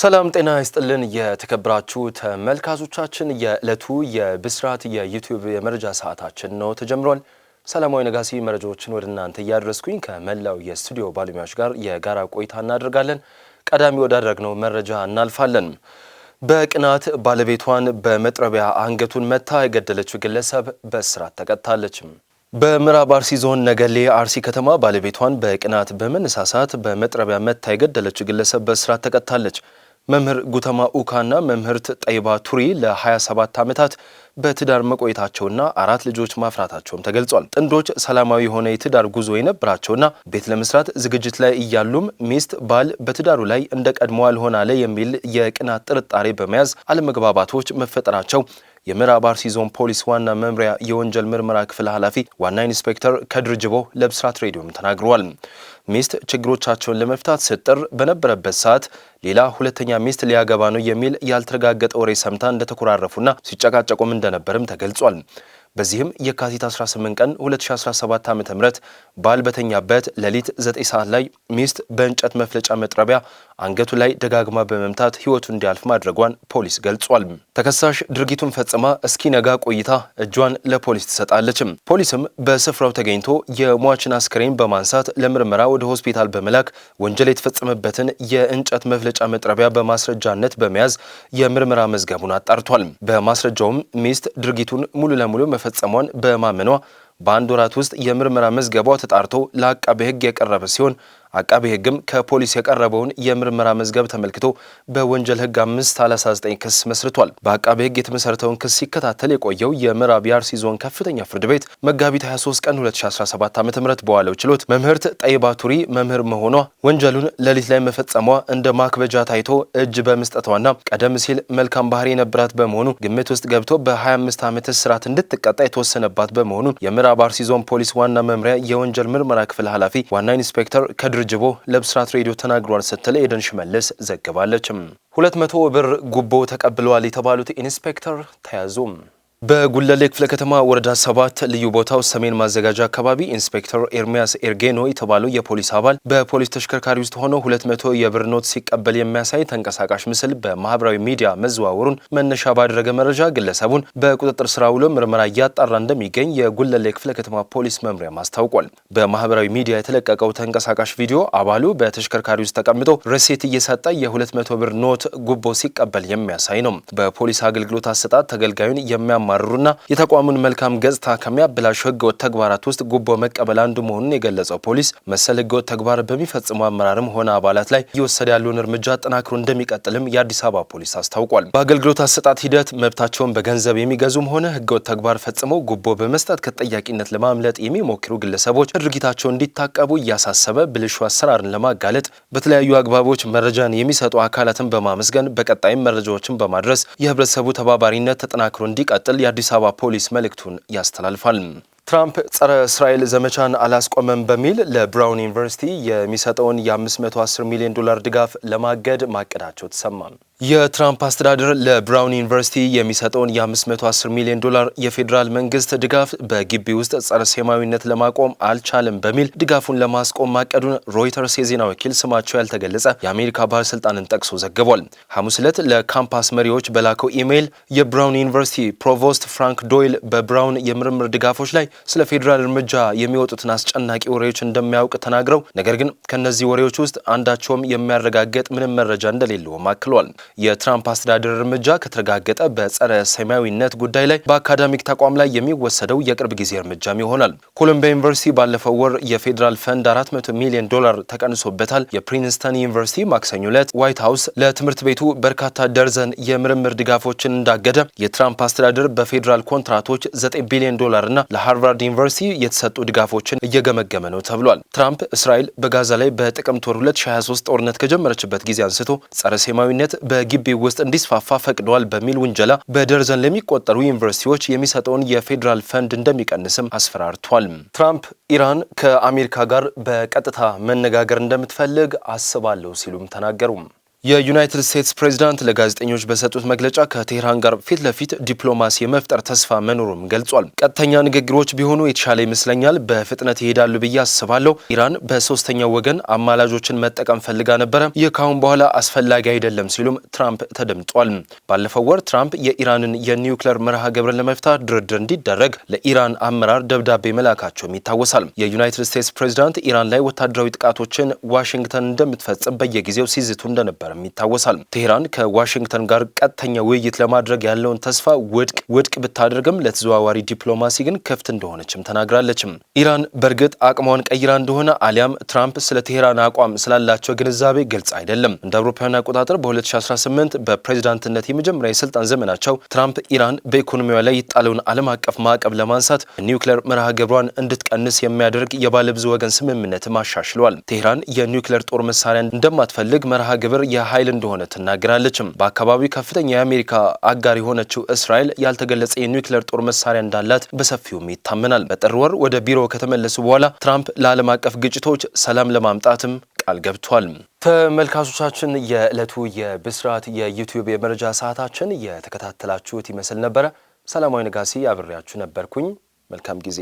ሰላም ጤና ይስጥልን የተከበራችሁ ተመልካቾቻችን የዕለቱ የብስራት የዩቲዩብ የመረጃ ሰዓታችን ነው ተጀምሯል። ሰላማዊ ነጋሲ መረጃዎችን ወደ እናንተ እያደረስኩኝ ከመላው የስቱዲዮ ባለሙያዎች ጋር የጋራ ቆይታ እናደርጋለን። ቀዳሚ ወዳደረግነው መረጃ እናልፋለን። በቅናት ባለቤቷን በመጥረቢያ አንገቱን መታ የገደለችው ግለሰብ በእስራት ተቀጣለች። በምዕራብ አርሲ ዞን ነገሌ አርሲ ከተማ ባለቤቷን በቅናት በመነሳሳት በመጥረቢያ መታ የገደለችው ግለሰብ በእስራት ተቀጣለች። መምህር ጉተማ ኡካና መምህርት ጠይባ ቱሪ ለ27 ዓመታት በትዳር መቆየታቸውና 4 ልጆች ማፍራታቸውም ተገልጿል። ጥንዶች ሰላማዊ የሆነ የትዳር ጉዞ የነበራቸውና ቤት ለመስራት ዝግጅት ላይ እያሉም ሚስት ባል በትዳሩ ላይ እንደ ቀድሞ አልሆን አለ የሚል የቅናት ጥርጣሬ በመያዝ አለመግባባቶች መፈጠራቸው የምዕራብ አርሲ ዞን ፖሊስ ዋና መምሪያ የወንጀል ምርመራ ክፍል ኃላፊ ዋና ኢንስፔክተር ከድር ጅቦ ለብስራት ሬዲዮም ተናግረዋል። ሚስት ችግሮቻቸውን ለመፍታት ስትጥር በነበረበት ሰዓት ሌላ ሁለተኛ ሚስት ሊያገባ ነው የሚል ያልተረጋገጠ ወሬ ሰምታ እንደተኮራረፉና ሲጨቃጨቁም እንደነበርም ተገልጿል። በዚህም የካቲት 18 ቀን 2017 ዓ.ም ባል በተኛበት ሌሊት 9 ሰዓት ላይ ሚስት በእንጨት መፍለጫ መጥረቢያ አንገቱ ላይ ደጋግማ በመምታት ሕይወቱ እንዲያልፍ ማድረጓን ፖሊስ ገልጿል። ተከሳሽ ድርጊቱን ፈጽማ እስኪነጋ ቆይታ እጇን ለፖሊስ ትሰጣለች። ፖሊስም በስፍራው ተገኝቶ የሟችን አስክሬን በማንሳት ለምርመራ ወደ ሆስፒታል በመላክ ወንጀል የተፈጸመበትን የእንጨት መፍለጫ መጥረቢያ በማስረጃነት በመያዝ የምርመራ መዝገቡን አጣርቷል። በማስረጃውም ሚስት ድርጊቱን ሙሉ ለሙሉ መፈጸሟን በማመኗ በአንድ ወራት ውስጥ የምርመራ መዝገቧ ተጣርቶ ለአቃቤ ሕግ የቀረበ ሲሆን አቃቤ ሕግም ከፖሊስ የቀረበውን የምርመራ መዝገብ ተመልክቶ በወንጀል ሕግ 539 ክስ መስርቷል። በአቃቤ ሕግ የተመሰረተውን ክስ ሲከታተል የቆየው የምዕራብ አርሲ ዞን ከፍተኛ ፍርድ ቤት መጋቢት 23 ቀን 2017 ዓ.ም በዋለው ችሎት መምህርት ጠይባ ቱሪ መምህር መሆኗ ወንጀሉን ሌሊት ላይ መፈጸሟ እንደ ማክበጃ ታይቶ እጅ በመስጠቷና ቀደም ሲል መልካም ባህሪ የነበራት በመሆኑ ግምት ውስጥ ገብቶ በ25 ዓመት እስራት እንድትቀጣ የተወሰነባት በመሆኑ የምዕራብ አርሲ ዞን ፖሊስ ዋና መምሪያ የወንጀል ምርመራ ክፍል ኃላፊ ዋና ኢንስፔክተር ከድር ጅቦ ለብስራት ሬዲዮ ተናግሯል ስትል ኤደን ሽመልስ ዘግባለች። 200 ብር ጉቦ ተቀብለዋል የተባሉት ኢንስፔክተር ተያዙ። በጉለሌ ክፍለ ከተማ ወረዳ 7 ልዩ ቦታው ሰሜን ማዘጋጃ አካባቢ ኢንስፔክተር ኤርሚያስ ኤርጌኖ የተባለው የፖሊስ አባል በፖሊስ ተሽከርካሪ ውስጥ ሆኖ 200 የብር ኖት ሲቀበል የሚያሳይ ተንቀሳቃሽ ምስል በማህበራዊ ሚዲያ መዘዋወሩን መነሻ ባደረገ መረጃ ግለሰቡን በቁጥጥር ስር ውሎ ምርመራ እያጣራ እንደሚገኝ የጉለሌ ክፍለ ከተማ ፖሊስ መምሪያ አስታውቋል። በማህበራዊ ሚዲያ የተለቀቀው ተንቀሳቃሽ ቪዲዮ አባሉ በተሽከርካሪ ውስጥ ተቀምጦ ረሴት እየሰጠ የ200 ብር ኖት ጉቦ ሲቀበል የሚያሳይ ነው። በፖሊስ አገልግሎት አሰጣጥ ተገልጋዩን የሚያማሩና የተቋሙን መልካም ገጽታ ከሚያበላሹ ህገወጥ ተግባራት ውስጥ ጉቦ መቀበል አንዱ መሆኑን የገለጸው ፖሊስ መሰል ህገወጥ ተግባር በሚፈጽሙ አመራርም ሆነ አባላት ላይ እየወሰደ ያለውን እርምጃ አጠናክሮ እንደሚቀጥልም የአዲስ አበባ ፖሊስ አስታውቋል። በአገልግሎት አሰጣጥ ሂደት መብታቸውን በገንዘብ የሚገዙም ሆነ ህገወጥ ተግባር ፈጽመው ጉቦ በመስጠት ከተጠያቂነት ለማምለጥ የሚሞክሩ ግለሰቦች ድርጊታቸው እንዲታቀቡ እያሳሰበ ብልሹ አሰራርን ለማጋለጥ በተለያዩ አግባቦች መረጃን የሚሰጡ አካላትን በማመስገን በቀጣይም መረጃዎችን በማድረስ የህብረተሰቡ ተባባሪነት ተጠናክሮ እንዲቀጥል የአዲስ አበባ ፖሊስ መልእክቱን ያስተላልፋል። ትራምፕ ጸረ እስራኤል ዘመቻን አላስቆመም በሚል ለብራውን ዩኒቨርሲቲ የሚሰጠውን የ510 ሚሊዮን ዶላር ድጋፍ ለማገድ ማቀዳቸው ተሰማ። የትራምፕ አስተዳደር ለብራውን ዩኒቨርሲቲ የሚሰጠውን የ510 ሚሊዮን ዶላር የፌዴራል መንግስት ድጋፍ በግቢ ውስጥ ጸረ ሴማዊነት ለማቆም አልቻለም በሚል ድጋፉን ለማስቆም ማቀዱን ሮይተርስ የዜና ወኪል ስማቸው ያልተገለጸ የአሜሪካ ባለስልጣንን ጠቅሶ ዘግቧል። ሐሙስ ዕለት ለካምፓስ መሪዎች በላከው ኢሜይል የብራውን ዩኒቨርሲቲ ፕሮቮስት ፍራንክ ዶይል በብራውን የምርምር ድጋፎች ላይ ስለ ፌዴራል እርምጃ የሚወጡትን አስጨናቂ ወሬዎች እንደሚያውቅ ተናግረው ነገር ግን ከነዚህ ወሬዎች ውስጥ አንዳቸውም የሚያረጋግጥ ምንም መረጃ እንደሌለውም አክሏል። የትራምፕ አስተዳደር እርምጃ ከተረጋገጠ በጸረ ሰማያዊነት ጉዳይ ላይ በአካዳሚክ ተቋም ላይ የሚወሰደው የቅርብ ጊዜ እርምጃም ይሆናል። ኮሎምቢያ ዩኒቨርሲቲ ባለፈው ወር የፌዴራል ፈንድ 400 ሚሊዮን ዶላር ተቀንሶበታል። የፕሪንስተን ዩኒቨርሲቲ ማክሰኞ ዕለት ዋይት ሃውስ ለትምህርት ቤቱ በርካታ ደርዘን የምርምር ድጋፎችን እንዳገደ የትራምፕ አስተዳደር በፌዴራል ኮንትራቶች 9 ቢሊዮን ዶላር እና ለሃርቫርድ ዩኒቨርሲቲ የተሰጡ ድጋፎችን እየገመገመ ነው ተብሏል። ትራምፕ እስራኤል በጋዛ ላይ በጥቅምት ወር 2023 ጦርነት ከጀመረችበት ጊዜ አንስቶ ጸረ ሰማያዊነት በግቢ ውስጥ እንዲስፋፋ ፈቅደዋል በሚል ውንጀላ በደርዘን ለሚቆጠሩ ዩኒቨርሲቲዎች የሚሰጠውን የፌዴራል ፈንድ እንደሚቀንስም አስፈራርቷል። ትራምፕ ኢራን ከአሜሪካ ጋር በቀጥታ መነጋገር እንደምትፈልግ አስባለሁ ሲሉም ተናገሩ። የዩናይትድ ስቴትስ ፕሬዝዳንት ለጋዜጠኞች በሰጡት መግለጫ ከቴህራን ጋር ፊት ለፊት ዲፕሎማሲ የመፍጠር ተስፋ መኖሩን ገልጿል። ቀጥተኛ ንግግሮች ቢሆኑ የተሻለ ይመስለኛል፣ በፍጥነት ይሄዳሉ ብዬ አስባለሁ። ኢራን በሶስተኛው ወገን አማላጆችን መጠቀም ፈልጋ ነበረ፣ ይህ ካሁን በኋላ አስፈላጊ አይደለም ሲሉም ትራምፕ ተደምጧል። ባለፈው ወር ትራምፕ የኢራንን የኒውክሌር መርሃ ግብርን ለመፍታት ድርድር እንዲደረግ ለኢራን አመራር ደብዳቤ መላካቸውም ይታወሳል። የዩናይትድ ስቴትስ ፕሬዝዳንት ኢራን ላይ ወታደራዊ ጥቃቶችን ዋሽንግተን እንደምትፈጽም በየጊዜው ሲዝቱ እንደነበር ይታወሳል። ቴህራን ከዋሽንግተን ጋር ቀጥተኛ ውይይት ለማድረግ ያለውን ተስፋ ውድቅ ብታደርግም ለተዘዋዋሪ ዲፕሎማሲ ግን ክፍት እንደሆነችም ተናግራለችም። ኢራን በእርግጥ አቅሟን ቀይራ እንደሆነ አሊያም ትራምፕ ስለ ቴህራን አቋም ስላላቸው ግንዛቤ ግልጽ አይደለም። እንደ አውሮፓውያን አቆጣጠር በ2018 በፕሬዝዳንትነት የመጀመሪያ የስልጣን ዘመናቸው ትራምፕ ኢራን በኢኮኖሚዋ ላይ የጣለውን ዓለም አቀፍ ማዕቀብ ለማንሳት ኒውክሌር መርሃ ግብሯን እንድትቀንስ የሚያደርግ የባለብዙ ወገን ስምምነትም አሻሽሏል። ቴህራን የኒውክሌር ጦር መሳሪያ እንደማትፈልግ መርሃ ግብር ኃይል እንደሆነ ትናገራለችም። በአካባቢው ከፍተኛ የአሜሪካ አጋር የሆነችው እስራኤል ያልተገለጸ የኒውክሌር ጦር መሳሪያ እንዳላት በሰፊውም ይታመናል። በጥር ወር ወደ ቢሮ ከተመለሱ በኋላ ትራምፕ ለዓለም አቀፍ ግጭቶች ሰላም ለማምጣትም ቃል ገብቷል። ተመልካቾቻችን የዕለቱ የብስራት የዩቲዩብ የመረጃ ሰዓታችን የተከታተላችሁት ይመስል ነበረ። ሰላማዊ ነጋሲ አብሬያችሁ ነበርኩኝ። መልካም ጊዜ